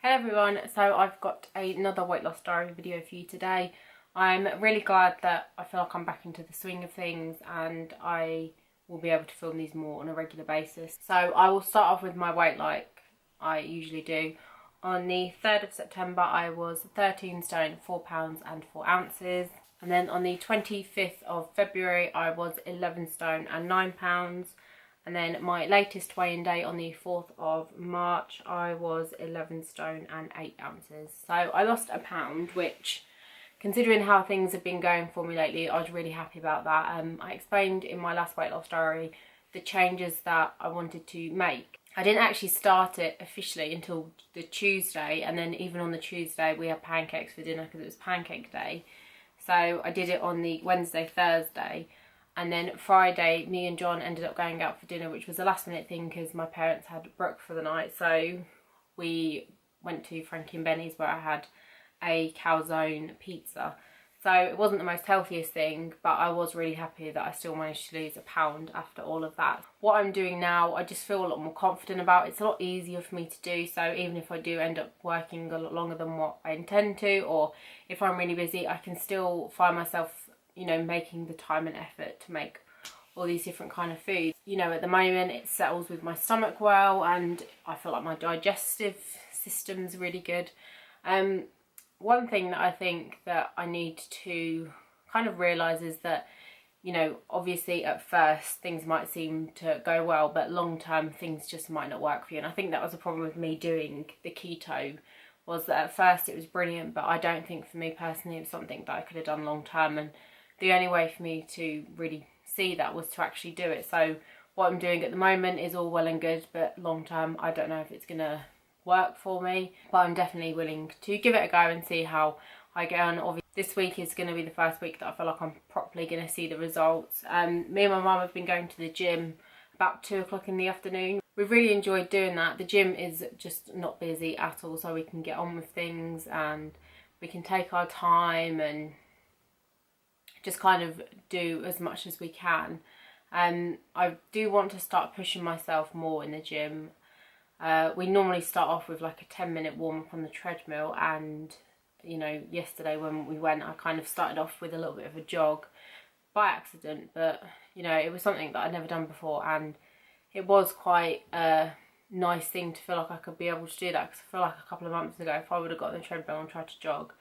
Hello everyone, so I've got another weight loss diary video for you today. I'm really glad that I feel like I'm back into the swing of things and I will be able to film these more on a regular basis. So I will start off with my weight like I usually do. On the 3rd of September I was 13 stone, 4 pounds and 4 ounces. And then on the 25th of February I was 11 stone and 9 pounds. And then my latest weigh-in day on the 4th of March, I was 11 stone and 8 ounces. So I lost a pound, which, considering how things have been going for me lately, I was really happy about that. I explained in my last weight loss diary the changes that I wanted to make. I didn't actually start it officially until the Tuesday, and then even on the Tuesday we had pancakes for dinner because it was pancake day. So I did it on the Wednesday, Thursday. And then Friday, me and John ended up going out for dinner, which was a last minute thing because my parents had Brooke for the night. So we went to Frankie and Benny's where I had a calzone pizza. So it wasn't the most healthiest thing, but I was really happy that I still managed to lose a pound after all of that. What I'm doing now, I just feel a lot more confident about. It's a lot easier for me to do. So even if I do end up working a lot longer than what I intend to, or if I'm really busy, I can still find myself, you know, making the time and effort to make all these different kind of foods. You know, at the moment it settles with my stomach well and I feel like my digestive system's really good. One thing that I think that I need to kind of realise is that, you know, obviously at first things might seem to go well, but long term things just might not work for you. And I think that was a problem with me doing the keto, was that at first it was brilliant, but I don't think for me personally it was something that I could have done long term. And the only way for me to really see that was to actually do it. So what I'm doing at the moment is all well and good, but long term I don't know if it's gonna work for me, but I'm definitely willing to give it a go and see how I get on. Obviously this week is going to be the first week that I feel like I'm properly going to see the results. Me and my mum have been going to the gym about 2 o'clock in the afternoon. We've really enjoyed doing that. The gym is just not busy at all, so we can get on with things and we can take our time and just kind of do as much as we can. I do want to start pushing myself more in the gym. We normally start off with like a 10-minute warm-up on the treadmill, and you know, yesterday when we went I kind of started off with a little bit of a jog by accident, but you know, it was something that I'd never done before and it was quite a nice thing to feel like I could be able to do that, because I feel like a couple of months ago if I would have got on the treadmill and tried to jog,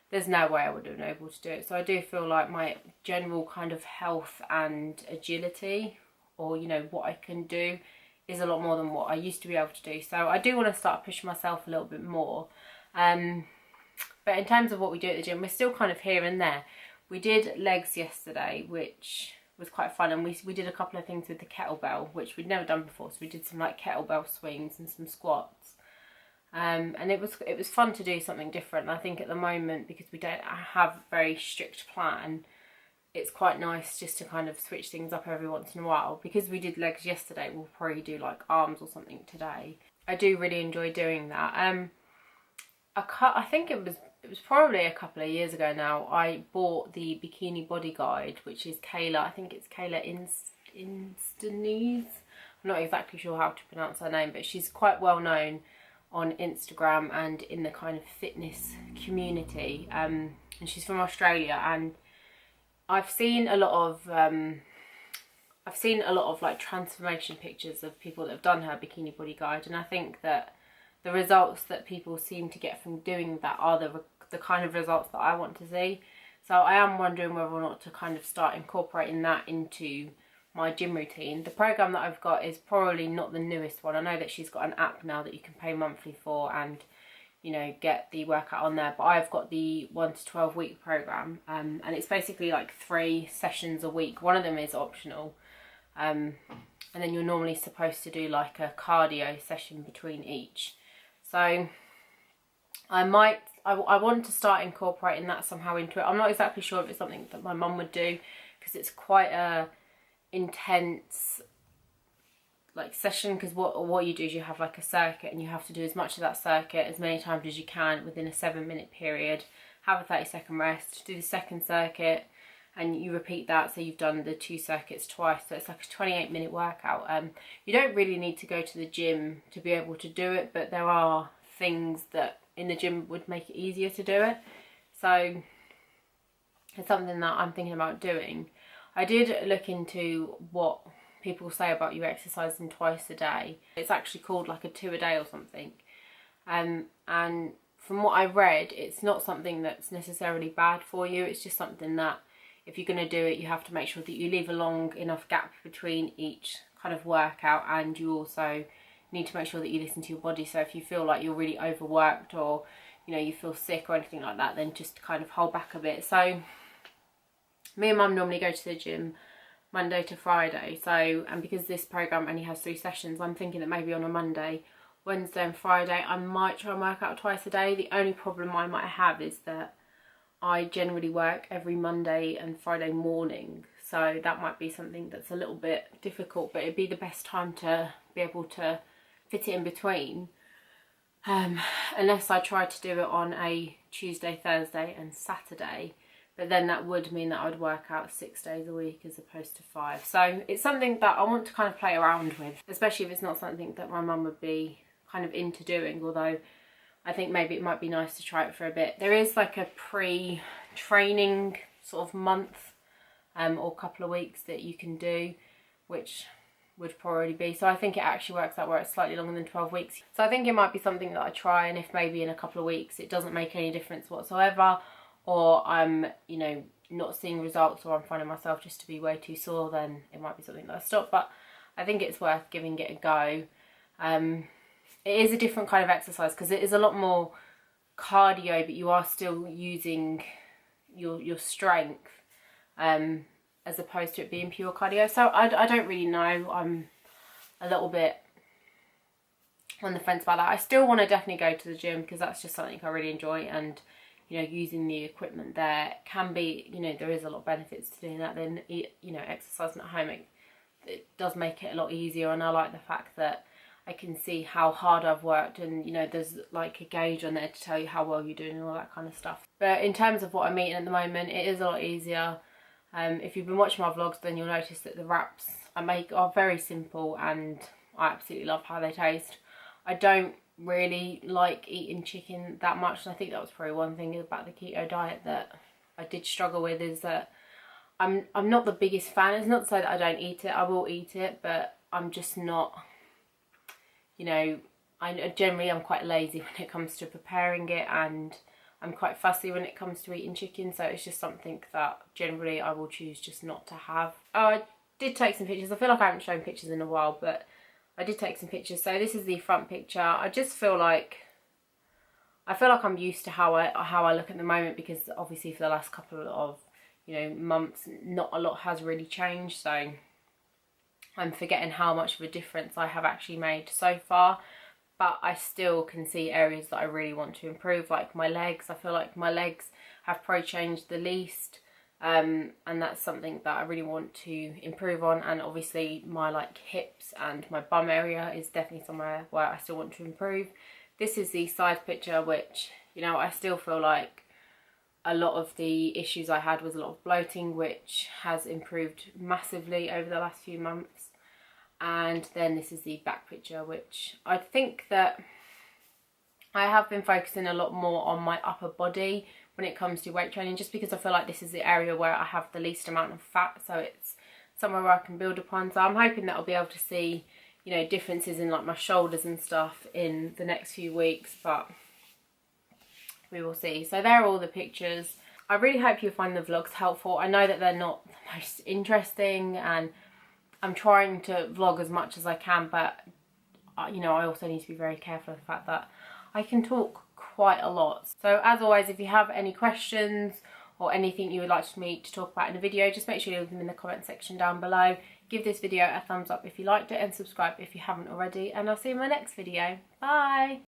there's no way I would have been able to do it. So I do feel like my general kind of health and agility, or you know, what I can do, is a lot more than what I used to be able to do. So I do want to start pushing myself a little bit more. But in terms of what we do at the gym, we're still kind of here and there. We did legs yesterday, which was quite fun, and we did a couple of things with the kettlebell, which we'd never done before. So we did some like kettlebell swings and some squats. And it was fun to do something different. I think at the moment, because we don't have a very strict plan, it's quite nice just to kind of switch things up every once in a while. Because we did legs yesterday, we'll probably do like arms or something today. I do really enjoy doing that. I think it was probably a couple of years ago now, I bought the Bikini Body Guide, which is Kayla, I think it's Kayla Instanese. I'm not exactly sure how to pronounce her name, but she's quite well known on Instagram and in the kind of fitness community. And she's from Australia, and I've seen a lot of like transformation pictures of people that have done her Bikini Body Guide, and I think that the results that people seem to get from doing that are the kind of results that I want to see. So I am wondering whether or not to kind of start incorporating that into my gym routine. The program that I've got is probably not the newest one. I know that she's got an app now that you can pay monthly for and, you know, get the workout on there, but I've got the 1 to 12 week program, and it's basically like 3 sessions a week. One of them is optional, and then you're normally supposed to do like a cardio session between each. So I want to start incorporating that somehow into it. I'm not exactly sure if it's something that my mum would do, because it's quite a intense like session, because what you do is you have like a circuit and you have to do as much of that circuit as many times as you can within a 7-minute period, have a 30-second rest, do the second circuit, and you repeat that. So you've done the 2 circuits twice, so it's like a 28-minute workout. You don't really need to go to the gym to be able to do it, but there are things that in the gym would make it easier to do it. So it's something that I'm thinking about doing. I did look into what people say about you exercising twice a day. It's actually called like a 2 a day or something. And from what I read, it's not something that's necessarily bad for you. It's just something that if you're going to do it, you have to make sure that you leave a long enough gap between each kind of workout, and you also need to make sure that you listen to your body. So if you feel like you're really overworked, or you feel sick or anything like that, then just kind of hold back a bit. So me and Mum normally go to the gym Monday to Friday, and because this program only has 3 sessions, I'm thinking that maybe on a Monday, Wednesday and Friday I might try and work out twice a day. The only problem I might have is that I generally work every Monday and Friday morning, so that might be something that's a little bit difficult, but it'd be the best time to be able to fit it in between, unless I try to do it on a Tuesday, Thursday and Saturday. But then that would mean that I would work out 6 days a week as opposed to 5. So it's something that I want to kind of play around with, especially if it's not something that my mum would be kind of into doing, although I think maybe it might be nice to try it for a bit. There is like a pre-training sort of month or couple of weeks that you can do, which would probably be, so I think it actually works out where it's slightly longer than 12 weeks. So I think it might be something that I try, and if maybe in a couple of weeks it doesn't make any difference whatsoever, or I'm, not seeing results, or I'm finding myself just to be way too sore, then it might be something that I stop. But I think it's worth giving it a go. It is a different kind of exercise because it is a lot more cardio, but you are still using your strength, as opposed to it being pure cardio. So I don't really know. I'm a little bit on the fence about that. I still want to definitely go to the gym because that's just something I really enjoy, and using the equipment there can be, there is a lot of benefits to doing that. Then, exercising at home, it does make it a lot easier, and I like the fact that I can see how hard I've worked, and there's like a gauge on there to tell you how well you're doing and all that kind of stuff. But in terms of what I'm eating at the moment, it is a lot easier. If you've been watching my vlogs, then you'll notice that the wraps I make are very simple, and I absolutely love how they taste. I don't really like eating chicken that much, and I think that was probably one thing about the keto diet that I did struggle with, is that I'm not the biggest fan. It's not to say that I don't eat it, I will eat it, but I'm just not, I'm quite lazy when it comes to preparing it, and I'm quite fussy when it comes to eating chicken, so it's just something that generally I will choose just not to have. Oh, I did take some pictures. I feel like I haven't shown pictures in a while, but I did take some pictures. So this is the front picture. I just feel like I'm used to how I look at the moment, because obviously for the last couple of months, not a lot has really changed. So I'm forgetting how much of a difference I have actually made so far. But I still can see areas that I really want to improve, like my legs. I feel like my legs have probably changed the least. And that's something that I really want to improve on, and obviously my hips and my bum area is definitely somewhere where I still want to improve. This is the side picture, which I still feel like a lot of the issues I had was a lot of bloating, which has improved massively over the last few months. And then this is the back picture, which I think that I have been focusing a lot more on my upper body when it comes to weight training, just because I feel like this is the area where I have the least amount of fat, so it's somewhere where I can build upon. So I'm hoping that I'll be able to see, differences in my shoulders and stuff in the next few weeks, but we will see. So there are all the pictures. I really hope you find the vlogs helpful. I know that they're not the most interesting, and I'm trying to vlog as much as I can, but I also need to be very careful of the fact that I can talk quite a lot. So as always, if you have any questions or anything you would like me to talk about in a video, just make sure you leave them in the comment section down below. Give this video a thumbs up if you liked it, and subscribe if you haven't already, and I'll see you in my next video. Bye!